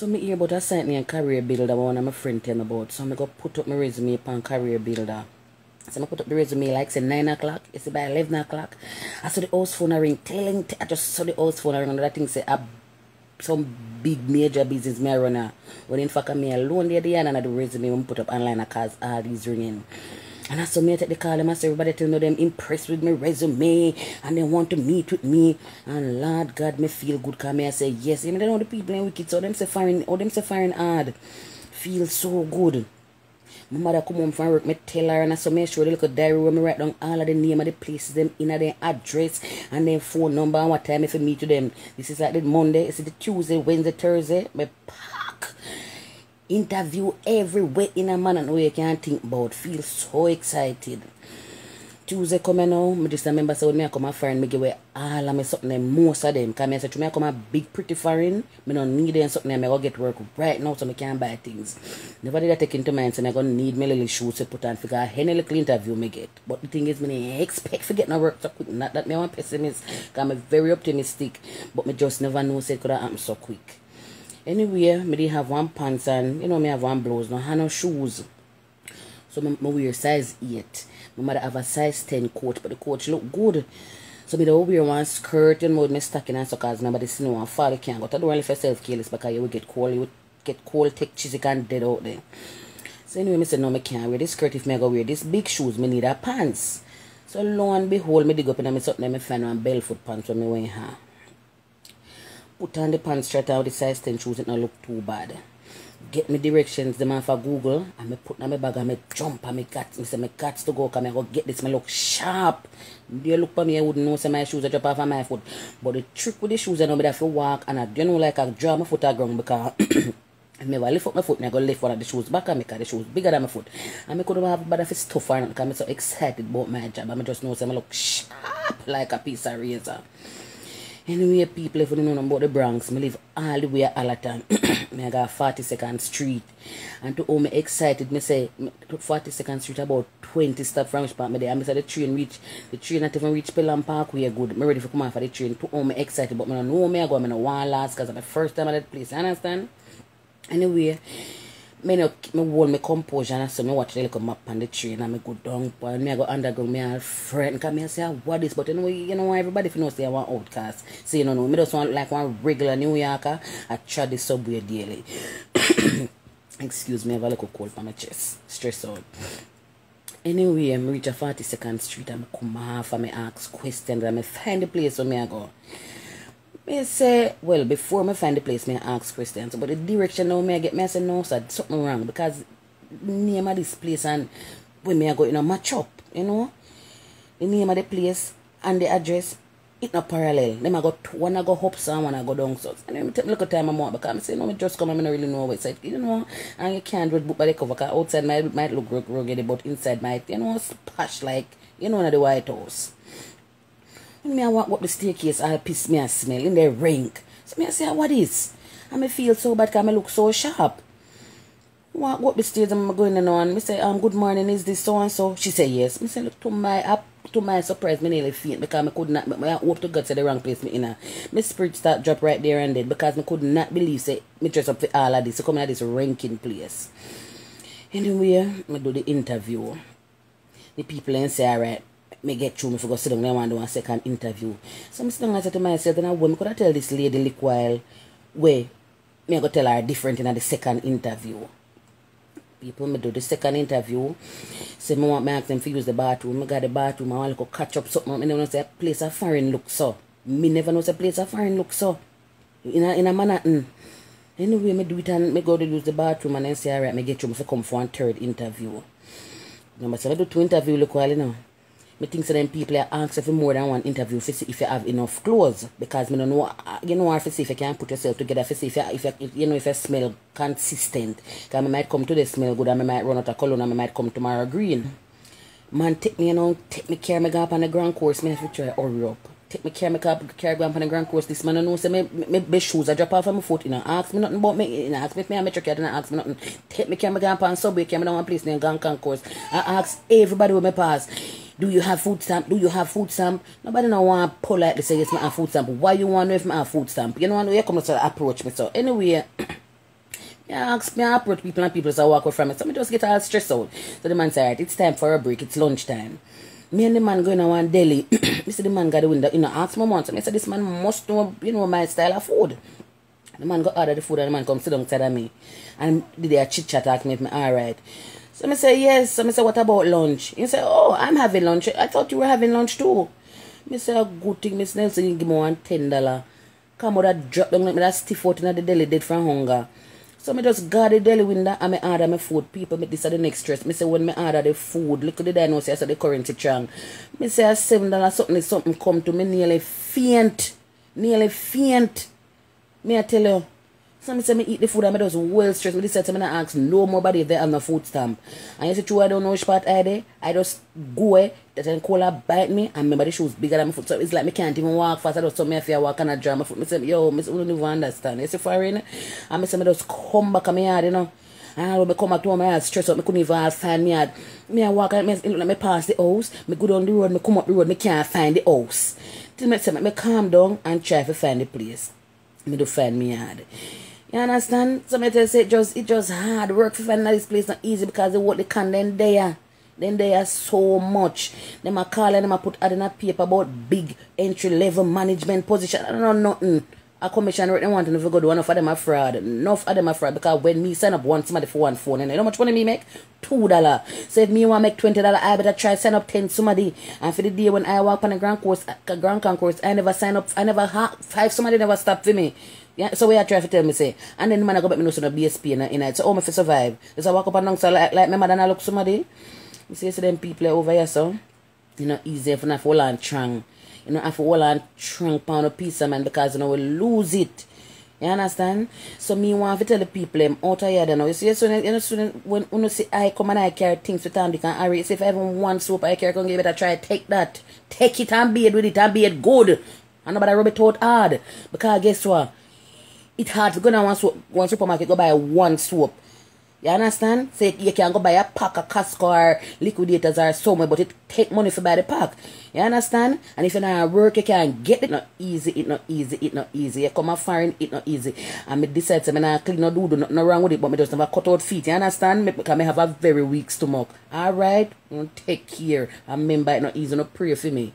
So me hear about a site named Career Builder, one of my friend tell me about. So I go put up my resume upon Career Builder. So I put up the resume like say 9 o'clock. It's by 11 o'clock. I saw the house phone ring. I just saw the house phone ring. And that thing say some big major business me run now. When in fact me alone there the and the resume when put up online cause all these ringing. And I saw me take the call them and say everybody to know them impressed with my resume and they want to meet with me. And Lord God me feel good cause me I say yes. You know, they know the people in wicked so them say Farrin hard. Feel so good. My mother come home from work, me tell her and I saw me show the little diary where me write down all of the name of the places, them in their address and their phone number and what time if I meet to them. This is like the Monday, it's the Tuesday, Wednesday, Thursday. Me pack. Interview everywhere in a man and way you can't think about. Feel so excited. Tuesday coming now, I just remember so when me come a Farrin, me give away all of me something, most of them. Because I say to me I come a big pretty Farrin, I don't need them something, I go get work right now so I can buy things. Never did I take into mind, so I gonna need my little shoes to put on for any little interview me get. But the thing is, I expect to get no work so quick. Not that I'm a pessimist, because I'm very optimistic, but I just never know say it could happen so quick. Anyway, I did have one pants and, I have one blouse, no, no shoes. So I wear size 8. My mother have a size 10 coat, but the coat look good. So I wear one skirt and with my stocking and so because remember the snow and fall you can't go to the only for self-careless because you will get cold. You will get cold, take chisik and dead out there. So anyway, I said no, I can't wear this skirt if I go wear this big shoes. I need a pants. So lo and behold, I dig up and I something and I find one barefoot pants when I wear her. Put on the pants straight out the size 10 shoes, it don't look too bad. Get me directions, the man for Google, and me put in my bag and me jump and me say me got to go because I go get this, me look sharp. You look for me, I wouldn't know say my shoes are drop off of my foot. But the trick with the shoes, I know me have to walk and I like I draw my foot on the ground because I never lift up my foot and I go lift one of the shoes back and make the shoes bigger than my foot. And I couldn't have bad of stuff or because I'm so excited about my job. I just know say I look sharp like a piece of razor. Anyway, people, if you don't know about the Bronx, I live all the way at Allerton. I got 42nd Street. And to all me excited, me say, 42nd Street about 20 steps from which part me there. And I say the train not even reach Pelham Parkway good. I'm ready for come out for the train. To all me excited, but I don't know me, I go, I don't want last because it's the first time at that place. You understand? Anyway, I hold my composure and so I watch the little map on the train and I go down and I go underground, I have friend because I say what is, but you know everybody knows say I want outcast. So you know, I just want like one regular New Yorker. I try the subway daily. Excuse me, I have a little cold on my chest. Stress out. Anyway, I reach a 42nd Street and I come off and I ask questions and I find the place where I go. I say, well, before I find the place, I ask questions. But the direction now, I get me, I say, no, sir, something wrong. Because the name of this place and when I go, match up, The name of the place and the address, it not parallel. Then I go, one I go up, so one I go down, so. And then I take a little time I'm out because I say, no, I just come, I don't really know what it's like, And you can't read book by the cover because outside might look rugged, but inside might, splash like, in the White House. When I walk up the staircase, I piss me a smell in the rink. So I say, what is? And I feel so bad because I look so sharp. Walk up the stairs and I'm going on. I say, good morning, is this so and so? She say, yes. I say, look, to my surprise, I nearly faint because I could not, I hope to God say the wrong place me in a. My spirit start drop right there and then because I could not believe, say, me dress up for all of this. So come at this ranking place. Anyway, I do the interview. The people and say, alright. Me get through me for go sit down and I want to do a second interview. So I sit down and say to myself, then I could I tell this lady look while where me I go tell her different in the second interview. People me do the second interview. Say me want me ask them to use the bathroom. I got the bathroom, I want to catch up something. I never know say a place of Farrin look so. Me never know say a place of Farrin look so. In a Manhattan. Anyway, me do it and me go to use the bathroom and then say alright, me get through me for come for a third interview. Number so I do 2 interviews look while I think so them people are asking for more than one interview to see if you have enough clothes because I don't know to see if you can put yourself together to see if you smell consistent. Because I might come to the smell good and I might run out of cologne and I might come tomorrow green. Man take me take me care me go up on the grand course, me have to try hurry up. Take me care me go up on the grand course. This man I know say me shoes I drop off of my foot, ask me nothing about me, ask me if I'm a trick, ask me nothing. Take me care me go up on subway, care me down one place in the grand course. I ask everybody with me pass. Do you have food stamp? Do you have food stamp? Nobody no want to politely say yes, I have food stamp. Why you want to know if I have food stamp? You know you come to approach me. So anyway, Yeah, ask me, I approach people and people say walk away from it. So me just get all stressed out. So the man say, alright, it's time for a break, it's lunchtime. Me and the man going to one deli. Me see the man got the window, ask my mom. So me say this man must know, my style of food. The man go order the food and the man come sit down beside of me. And did they chit chat at me, alright. So me say yes. So me say what about lunch? He say, oh, I'm having lunch. I thought you were having lunch too. Me say a good thing, Miss Nelson, you give me $10. Come out that drop down like me that stiff out in the deli dead from hunger. So me just guard the deli window and me order my food. People make this are the next stress. Me say when me order the food, look at the diagnosis, I saw the currency strong. Me say a $7 something come to me nearly faint. Nearly faint. Me I tell you. So me say me eat the food and me just well stressed. Me decide to me not ask no more body if they have no food stamp. And you see true I don't know which part I dey. I just go that and cola bite me and remember the shoes bigger than my foot. So it's like me can't even walk fast. I just saw me if I walk and I draw my foot. Me say yo, me don't even understand. You see Farrin? And me say me just come back on my yard, And when me come back to home, I had stress out. Me couldn't even find me yard. Me I walk and me look like me pass the house. Me go down the road, me come up the road, me can't find the house. Till me say me calm down and try to find the place. Me do find me yard. You understand? So I tell you, it just hard work to find this place not easy because they work the can then there. Then they are so much. Them a call and them a put ad in a paper about big entry level management position. I don't know nothing. A commission rate they want to go do enough of them are fraud. Enough of them are fraud because when me sign up one somebody for one phone, and you know how much money me make? $2. So if me want to make $20, I better try sign up 10 somebody. And for the day when I walk on a grand concourse, I never sign up. I never have 5 somebody never stop for me. Yeah, so we are trying to tell me say, and then the man I go back me know so the BSP in it. So how me for survive? So I walk up and down so like my mother and I look somebody. You see them people over here so easy if you not hold on strong. You know, have to hold on strong pound a piece of man because we lose it. You understand? So me want to tell the people out of here now. You see, so when you see I come and I carry things with Andy and Harry, say if I even one soap I carry, you better try to take that. Take it and be it with it and be it good. And nobody rub it out hard. Because guess what? It's hard to go down one supermarket go buy one soap. You understand? Say you can go buy a pack of Costco or liquidators or somewhere, but it take money for buy the pack. You understand? And if you're not work, you can get it. Not easy, it not easy, it not easy. You come a foreign, it not easy. And me decide to not clean no do nothing wrong with it, but me just never cut out feet. You understand? Because I have a very weak stomach. Alright? Take care. And remember it not easy, no pray for me.